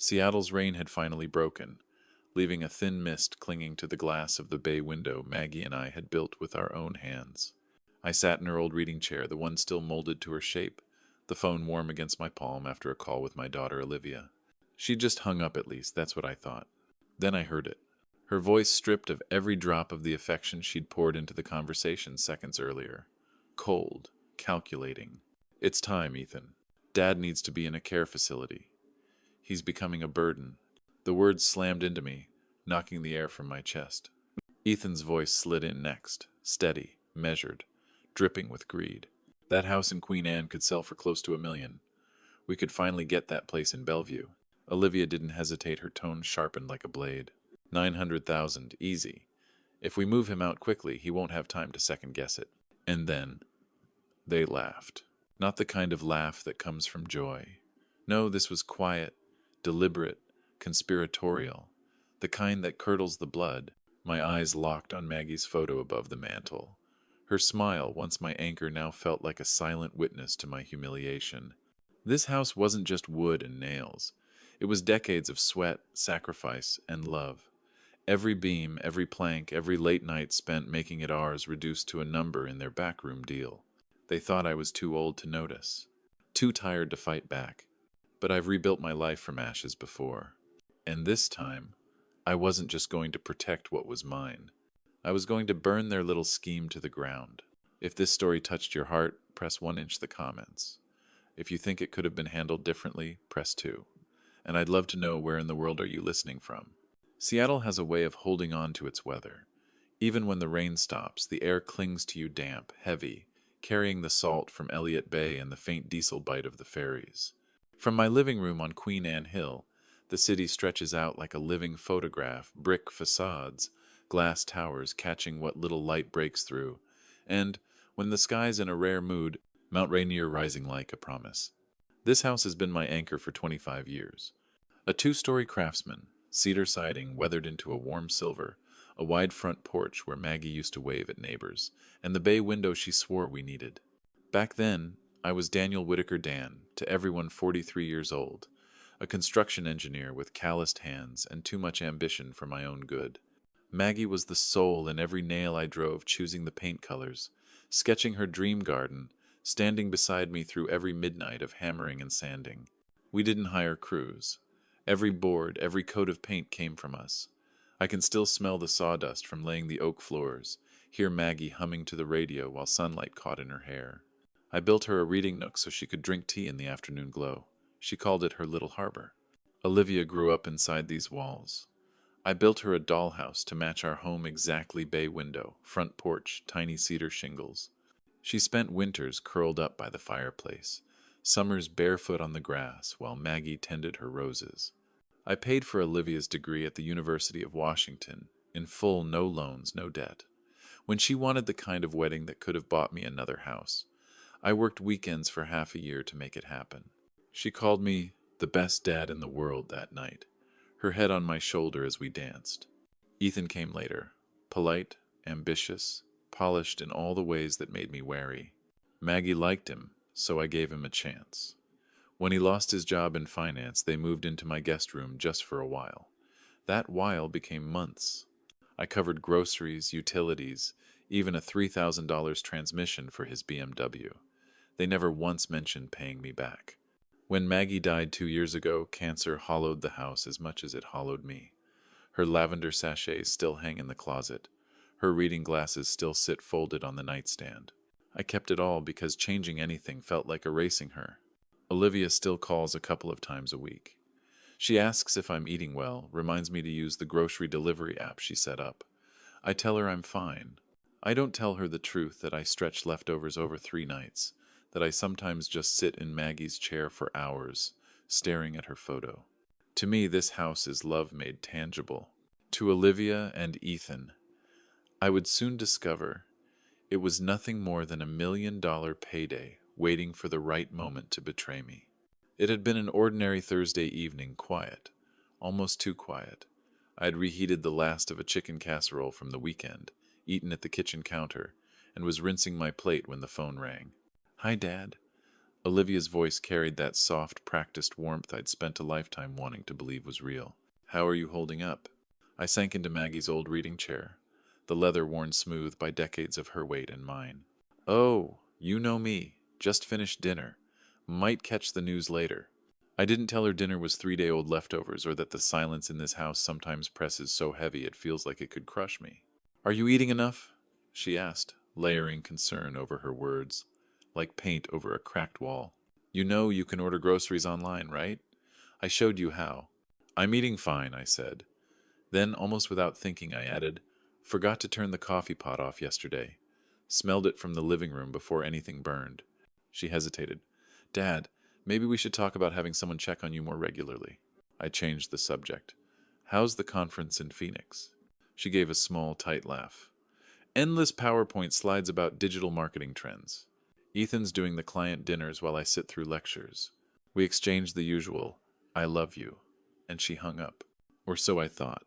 Seattle's rain had finally broken, leaving a thin mist clinging to the glass of the bay window Maggie and I had built with our own hands. I sat in her old reading chair, the one still molded to her shape, the phone warm against my palm after a call with my daughter Olivia. She'd just hung up at least, that's what I thought. Then I heard it. Her voice stripped of every drop of the affection she'd poured into the conversation seconds earlier. Cold, calculating. It's time, Ethan. Dad needs to be in a care facility. He's becoming a burden. The words slammed into me, knocking the air from my chest. Ethan's voice slid in next, steady, measured, dripping with greed. That house in Queen Anne could sell for close to $1 million. We could finally get that place in Bellevue. Olivia didn't hesitate, her tone sharpened like a blade. 900,000, easy. If we move him out quickly, he won't have time to second-guess it. And then they laughed. Not the kind of laugh that comes from joy. No, this was quiet, deliberate, conspiratorial. The kind that curdles the blood. My eyes locked on Maggie's photo above the mantel. Her smile, once my anchor, now felt like a silent witness to my humiliation. This house wasn't just wood and nails. It was decades of sweat, sacrifice, and love. Every beam, every plank, every late night spent making it ours reduced to a number in their backroom deal. They thought I was too old to notice, too tired to fight back. But I've rebuilt my life from ashes before. And this time, I wasn't just going to protect what was mine. I was going to burn their little scheme to the ground. If this story touched your heart, press 1 inch the comments. If you think it could have been handled differently, press 2. And I'd love to know, where in the world are you listening from? Seattle has a way of holding on to its weather. Even when the rain stops, the air clings to you damp, heavy, carrying the salt from Elliott Bay and the faint diesel bite of the ferries. From my living room on Queen Anne Hill, the city stretches out like a living photograph, brick facades, glass towers catching what little light breaks through, and, when the sky's in a rare mood, Mount Rainier rising like a promise. This house has been my anchor for 25 years. A 2-story craftsman, cedar siding weathered into a warm silver, a wide front porch where Maggie used to wave at neighbors, and the bay window she swore we needed. Back then, I was Daniel Whitaker Dan, to everyone 43 years old, a construction engineer with calloused hands and too much ambition for my own good. Maggie was the soul in every nail I drove, choosing the paint colors, sketching her dream garden, standing beside me through every midnight of hammering and sanding. We didn't hire crews. Every board, every coat of paint came from us. I can still smell the sawdust from laying the oak floors, hear Maggie humming to the radio while sunlight caught in her hair. I built her a reading nook so she could drink tea in the afternoon glow. She called it her little harbor. Olivia grew up inside these walls. I built her a dollhouse to match our home exactly, bay window, front porch, tiny cedar shingles. She spent winters curled up by the fireplace, summers barefoot on the grass while Maggie tended her roses. I paid for Olivia's degree at the University of Washington, in full, no loans, no debt. When she wanted the kind of wedding that could have bought me another house, I worked weekends for half a year to make it happen. She called me the best dad in the world that night, her head on my shoulder as we danced. Ethan came later, polite, ambitious, polished in all the ways that made me wary. Maggie liked him, so I gave him a chance. When he lost his job in finance, they moved into my guest room just for a while. That while became months. I covered groceries, utilities, even a $3,000 transmission for his BMW. They never once mentioned paying me back. When Maggie died 2 years ago, cancer hollowed the house as much as it hollowed me. Her lavender sachets still hang in the closet. Her reading glasses still sit folded on the nightstand. I kept it all because changing anything felt like erasing her. Olivia still calls a couple of times a week. She asks if I'm eating well, reminds me to use the grocery delivery app she set up. I tell her I'm fine. I don't tell her the truth that I stretch leftovers over 3 nights, that I sometimes just sit in Maggie's chair for hours, staring at her photo. To me, this house is love made tangible. To Olivia and Ethan, I would soon discover it was nothing more than $1 million payday waiting for the right moment to betray me. It had been an ordinary Thursday evening, quiet, almost too quiet. I had reheated the last of a chicken casserole from the weekend, eaten at the kitchen counter, and was rinsing my plate when the phone rang. "Hi, Dad. Olivia's voice carried that soft, practiced warmth I'd spent a lifetime wanting to believe was real. How are you holding up? I sank into Maggie's old reading chair, the leather worn smooth by decades of her weight and mine. Oh, you know me. Just finished dinner. Might catch the news later. I didn't tell her dinner was 3-day-old leftovers or that the silence in this house sometimes presses so heavy it feels like it could crush me. Are you eating enough? She asked, layering concern over her words, like paint over a cracked wall. You know you can order groceries online, right? I showed you how. I'm eating fine, I said. Then, almost without thinking, I added, forgot to turn the coffee pot off yesterday. Smelled it from the living room before anything burned. She hesitated. Dad, maybe we should talk about having someone check on you more regularly. I changed the subject. How's the conference in Phoenix? She gave a small, tight laugh. Endless PowerPoint slides about digital marketing trends. Ethan's doing the client dinners while I sit through lectures. We exchanged the usual, I love you, and she hung up. Or so I thought.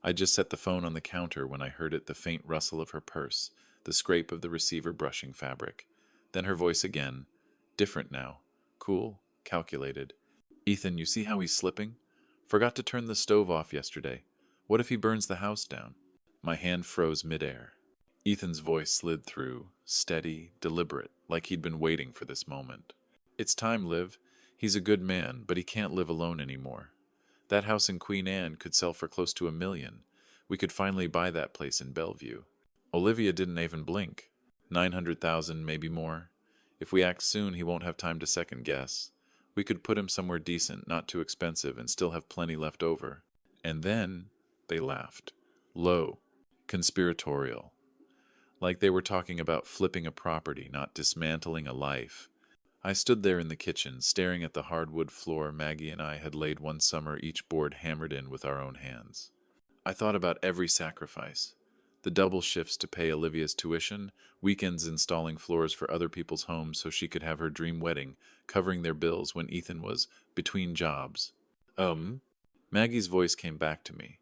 I just set the phone on the counter when I heard the faint rustle of her purse, the scrape of the receiver brushing fabric. Then her voice again, different now, cool, calculated. Ethan, you see how he's slipping? Forgot to turn the stove off yesterday. What if he burns the house down? My hand froze midair. Ethan's voice slid through, steady, deliberate, like he'd been waiting for this moment. It's time, Liv. He's a good man, but he can't live alone anymore. That house in Queen Anne could sell for close to $1 million. We could finally buy that place in Bellevue. Olivia didn't even blink. 900,000, maybe more. If we act soon, he won't have time to second guess. We could put him somewhere decent, not too expensive, and still have plenty left over. And then they laughed. Low. Conspiratorial. Like they were talking about flipping a property, not dismantling a life. I stood there in the kitchen, staring at the hardwood floor Maggie and I had laid one summer, each board hammered in with our own hands. I thought about every sacrifice. The double shifts to pay Olivia's tuition, weekends installing floors for other people's homes so she could have her dream wedding, covering their bills when Ethan was between jobs. Maggie's voice came back to me,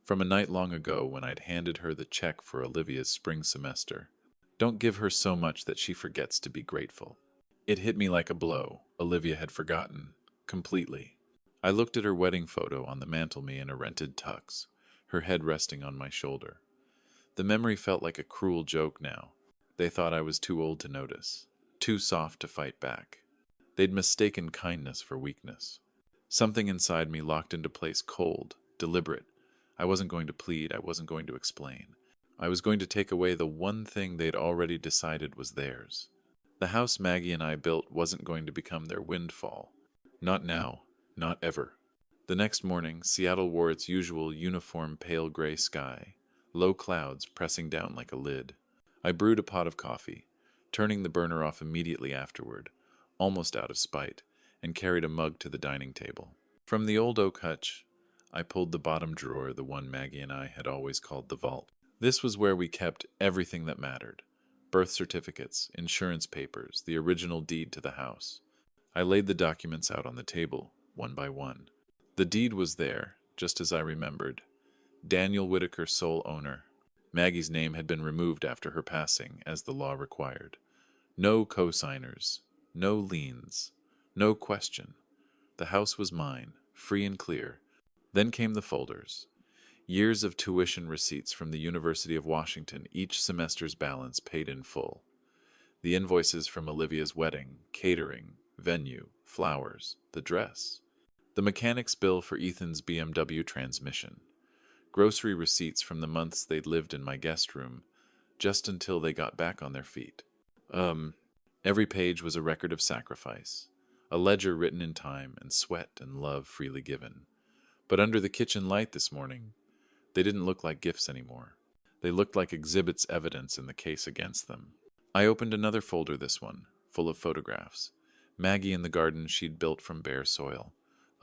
from a night long ago when I'd handed her the check for Olivia's spring semester. Don't give her so much that she forgets to be grateful. It hit me like a blow. Olivia had forgotten. Completely. I looked at her wedding photo on the mantelme in a rented tux, her head resting on my shoulder. The memory felt like a cruel joke now. They thought I was too old to notice, too soft to fight back. They'd mistaken kindness for weakness. Something inside me locked into place cold, deliberate. I wasn't going to plead, I wasn't going to explain. I was going to take away the one thing they'd already decided was theirs. The house Maggie and I built wasn't going to become their windfall. Not now, not ever. The next morning, Seattle wore its usual uniform pale gray sky, low clouds pressing down like a lid. I brewed a pot of coffee, turning the burner off immediately afterward, almost out of spite, and carried a mug to the dining table. From the old oak hutch, I pulled the bottom drawer, the one Maggie and I had always called the vault. This was where we kept everything that mattered. Birth certificates, insurance papers, the original deed to the house. I laid the documents out on the table, one by one. The deed was there, just as I remembered. Daniel Whitaker, sole owner. Maggie's name had been removed after her passing, as the law required. No co-signers, no liens, no question. The house was mine, free and clear. Then came the folders. Years of tuition receipts from the University of Washington, each semester's balance paid in full. The invoices from Olivia's wedding, catering, venue, flowers, the dress. The mechanic's bill for Ethan's BMW transmission. Grocery receipts from the months they'd lived in my guest room, just until they got back on their feet. Every page was a record of sacrifice, a ledger written in time and sweat and love freely given. But under the kitchen light this morning, they didn't look like gifts anymore. They looked like exhibits, evidence in the case against them. I opened another folder, this one, full of photographs. Maggie in the garden she'd built from bare soil.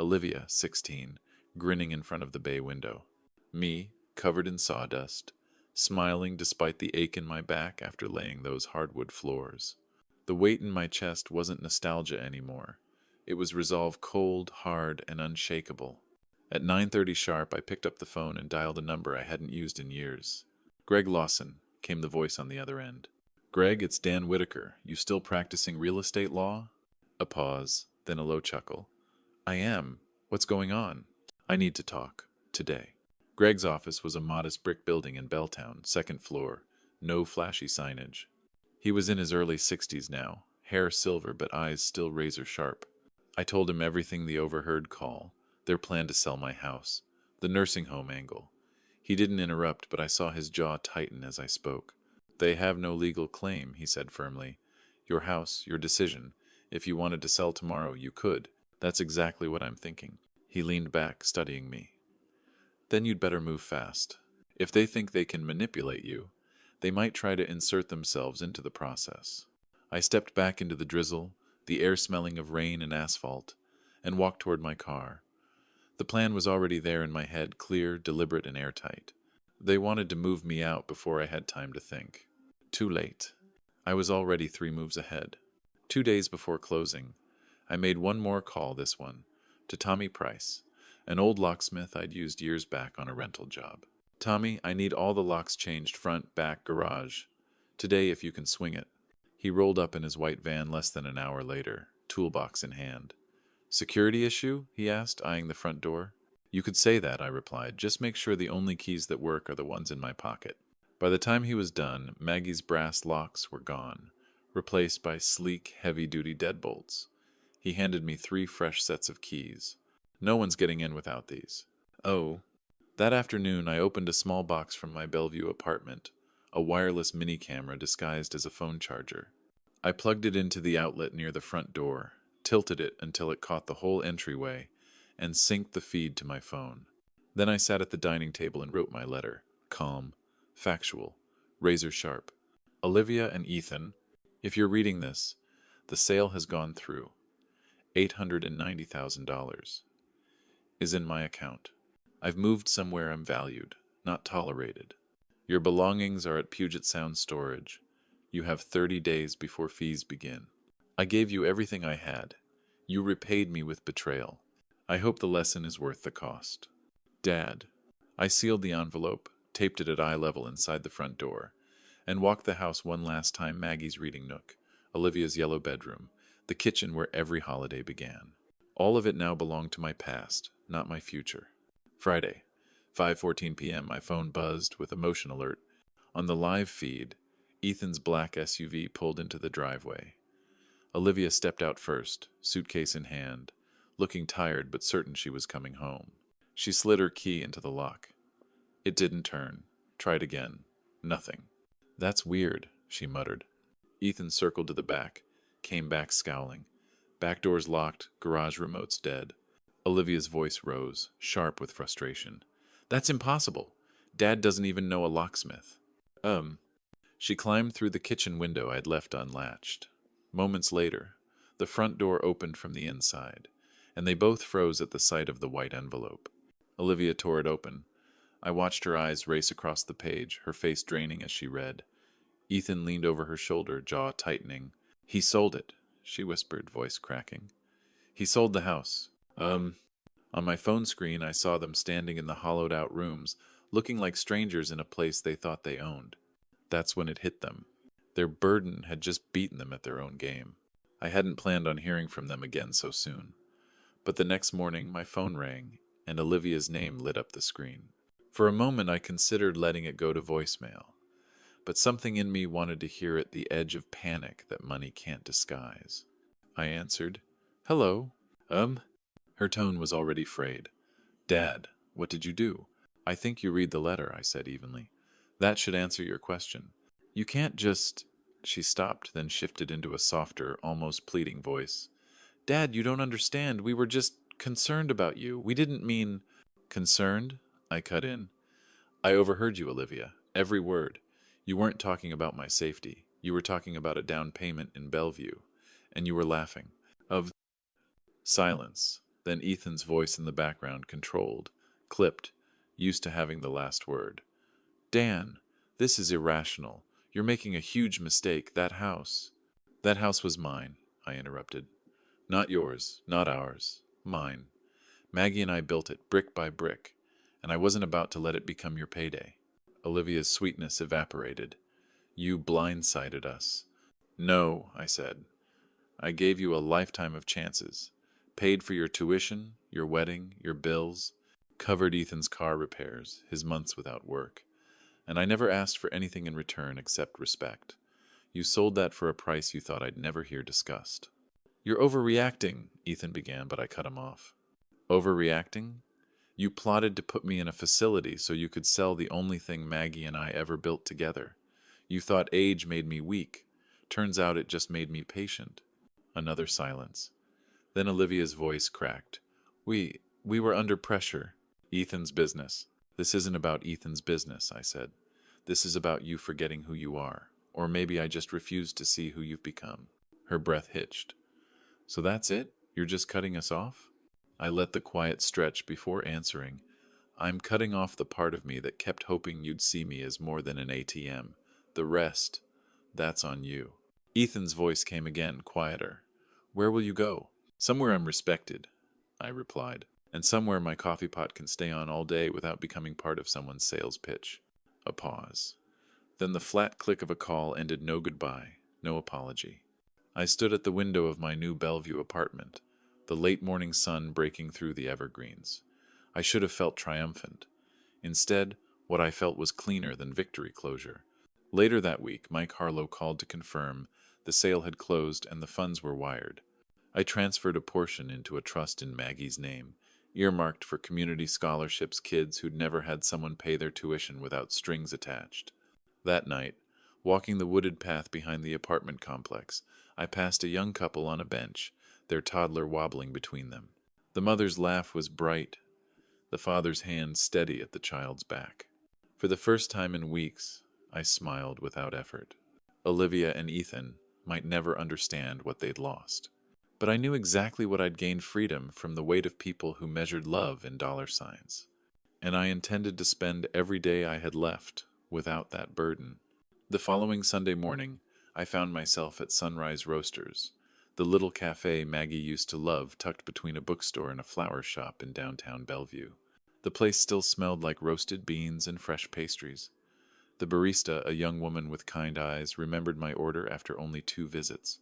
Olivia, 16, grinning in front of the bay window. Me, covered in sawdust, smiling despite the ache in my back after laying those hardwood floors. The weight in my chest wasn't nostalgia anymore. It was resolve, cold, hard, and unshakable. At 9:30 sharp, I picked up the phone and dialed a number I hadn't used in years. Greg Lawson, came the voice on the other end. Greg, it's Dan Whitaker. You still practicing real estate law? A pause, then a low chuckle. I am. What's going on? I need to talk. Today. Greg's office was a modest brick building in Belltown, second floor. No flashy signage. He was in his early 60s now, hair silver but eyes still razor sharp. I told him everything: the overheard call, their plan to sell my house, the nursing home angle. He didn't interrupt, but I saw his jaw tighten as I spoke. They have no legal claim, he said firmly. Your house, your decision. If you wanted to sell tomorrow, you could. That's exactly what I'm thinking. He leaned back, studying me. Then you'd better move fast. If they think they can manipulate you, they might try to insert themselves into the process. I stepped back into the drizzle, the air smelling of rain and asphalt, and walked toward my car. The plan was already there in my head, clear, deliberate, and airtight. They wanted to move me out before I had time to think. Too late. I was already 3 moves ahead. 2 days before closing, I made one more call, this one, to Tommy Price, an old locksmith I'd used years back on a rental job. Tommy, I need all the locks changed, front, back, garage. Today, if you can swing it. He rolled up in his white van less than an hour later, toolbox in hand. Security issue? He asked, eyeing the front door. You could say that, I replied. Just make sure the only keys that work are the ones in my pocket. By the time he was done, Maggie's brass locks were gone, replaced by sleek, heavy-duty deadbolts. He handed me 3 fresh sets of keys. No one's getting in without these. Oh. That afternoon, I opened a small box from my Bellevue apartment, a wireless mini-camera disguised as a phone charger. I plugged it into the outlet near the front door, tilted it until it caught the whole entryway, and synced the feed to my phone. Then I sat at the dining table and wrote my letter. Calm, factual, razor sharp. Olivia and Ethan, if you're reading this, the sale has gone through. $890,000 is in my account. I've moved somewhere I'm valued, not tolerated. Your belongings are at Puget Sound Storage. You have 30 days before fees begin. I gave you everything I had. You repaid me with betrayal. I hope the lesson is worth the cost. Dad. I sealed the envelope, taped it at eye level inside the front door, and walked the house one last time. Maggie's reading nook, Olivia's yellow bedroom, the kitchen where every holiday began. All of it now belonged to my past, not my future. Friday, 5:14 p.m., my phone buzzed with a motion alert. On the live feed, Ethan's black SUV pulled into the driveway. Olivia stepped out first, suitcase in hand, looking tired but certain she was coming home. She slid her key into the lock. It didn't turn. Tried again. Nothing. That's weird, she muttered. Ethan circled to the back, came back scowling. Back door's locked, garage remote's dead. Olivia's voice rose, sharp with frustration. That's impossible. Dad doesn't even know a locksmith. She climbed through the kitchen window I'd left unlatched. Moments later, the front door opened from the inside, and they both froze at the sight of the white envelope. Olivia tore it open. I watched her eyes race across the page, her face draining as she read. Ethan leaned over her shoulder, jaw tightening. He sold it, she whispered, voice cracking. He sold the house. On my phone screen, I saw them standing in the hollowed-out rooms, looking like strangers in a place they thought they owned. That's when it hit them. Their burden had just beaten them at their own game. I hadn't planned on hearing from them again so soon. But the next morning, my phone rang, and Olivia's name lit up the screen. For a moment, I considered letting it go to voicemail, but something in me wanted to hear it, the edge of panic that money can't disguise. I answered, Hello. Her tone was already frayed. Dad, what did you do? I think you read the letter, I said evenly. That should answer your question. You can't just... She stopped, then shifted into a softer, almost pleading voice. Dad, you don't understand. We were just concerned about you. We didn't mean... Concerned? I cut in. I overheard you, Olivia. Every word. You weren't talking about my safety. You were talking about a down payment in Bellevue. And you were laughing. Of... Silence. Then Ethan's voice in the background, controlled, clipped, used to having the last word. Dan, this is irrational. You're making a huge mistake. That house was mine, I interrupted. Not yours, not ours, mine. Maggie and I built it, brick by brick, and I wasn't about to let it become your payday. Olivia's sweetness evaporated. You blindsided us. No, I said. I gave you a lifetime of chances. Paid for your tuition, your wedding, your bills, covered Ethan's car repairs, his months without work. And I never asked for anything in return except respect. You sold that for a price you thought I'd never hear discussed. You're overreacting, Ethan began, but I cut him off. Overreacting? You plotted to put me in a facility so you could sell the only thing Maggie and I ever built together. You thought age made me weak. Turns out it just made me patient. Another silence. Then Olivia's voice cracked. We were under pressure. Ethan's business. This isn't about Ethan's business, I said. This is about you forgetting who you are. Or maybe I just refuse to see who you've become. Her breath hitched. So that's it? You're just cutting us off? I let the quiet stretch before answering. I'm cutting off the part of me that kept hoping you'd see me as more than an ATM. The rest, that's on you. Ethan's voice came again, quieter. Where will you go? Somewhere I'm respected, I replied, and somewhere my coffee pot can stay on all day without becoming part of someone's sales pitch. A pause. Then the flat click of a call ended no goodbye, no apology. I stood at the window of my new Bellevue apartment, the late morning sun breaking through the evergreens. I should have felt triumphant. Instead, what I felt was cleaner than victory closure. Later that week, Mike Harlow called to confirm the sale had closed and the funds were wired. I transferred a portion into a trust in Maggie's name, earmarked for community scholarships kids who'd never had someone pay their tuition without strings attached. That night, walking the wooded path behind the apartment complex, I passed a young couple on a bench, their toddler wobbling between them. The mother's laugh was bright, the father's hand steady at the child's back. For the first time in weeks, I smiled without effort. Olivia and Ethan might never understand what they'd lost. But I knew exactly what I'd gained: freedom from the weight of people who measured love in dollar signs. And I intended to spend every day I had left without that burden. The following Sunday morning, I found myself at Sunrise Roasters, the little cafe Maggie used to love, tucked between a bookstore and a flower shop in downtown Bellevue. The place still smelled like roasted beans and fresh pastries. The barista, a young woman with kind eyes, remembered my order after only 2 visits.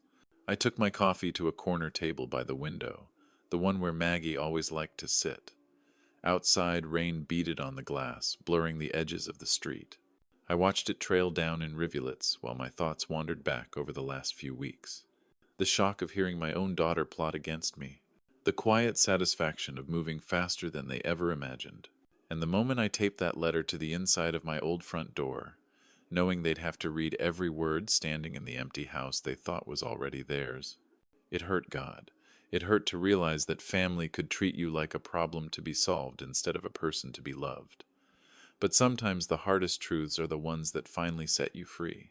I took my coffee to a corner table by the window, the one where Maggie always liked to sit. Outside, rain beaded on the glass, blurring the edges of the street. I watched it trail down in rivulets while my thoughts wandered back over the last few weeks. The shock of hearing my own daughter plot against me. The quiet satisfaction of moving faster than they ever imagined. And the moment I taped that letter to the inside of my old front door, knowing they'd have to read every word standing in the empty house they thought was already theirs. It hurt, God. It hurt to realize that family could treat you like a problem to be solved instead of a person to be loved. But sometimes the hardest truths are the ones that finally set you free.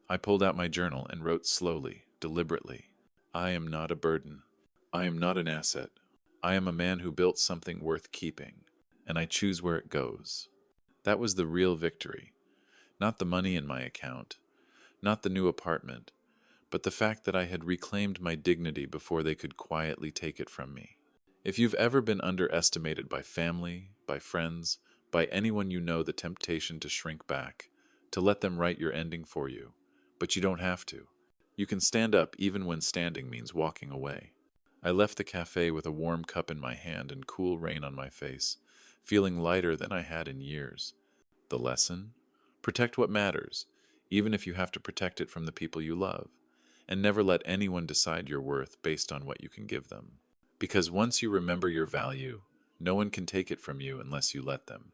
I pulled out my journal and wrote slowly, deliberately. I am not a burden. I am not an asset. I am a man who built something worth keeping, and I choose where it goes. That was the real victory. Not the money in my account, not the new apartment, but the fact that I had reclaimed my dignity before they could quietly take it from me. If you've ever been underestimated by family, by friends, by anyone you know, the temptation to shrink back, to let them write your ending for you. But you don't have to. You can stand up even when standing means walking away. I left the cafe with a warm cup in my hand and cool rain on my face, feeling lighter than I had in years. The lesson? Protect what matters, even if you have to protect it from the people you love. And never let anyone decide your worth based on what you can give them. Because once you remember your value, no one can take it from you unless you let them.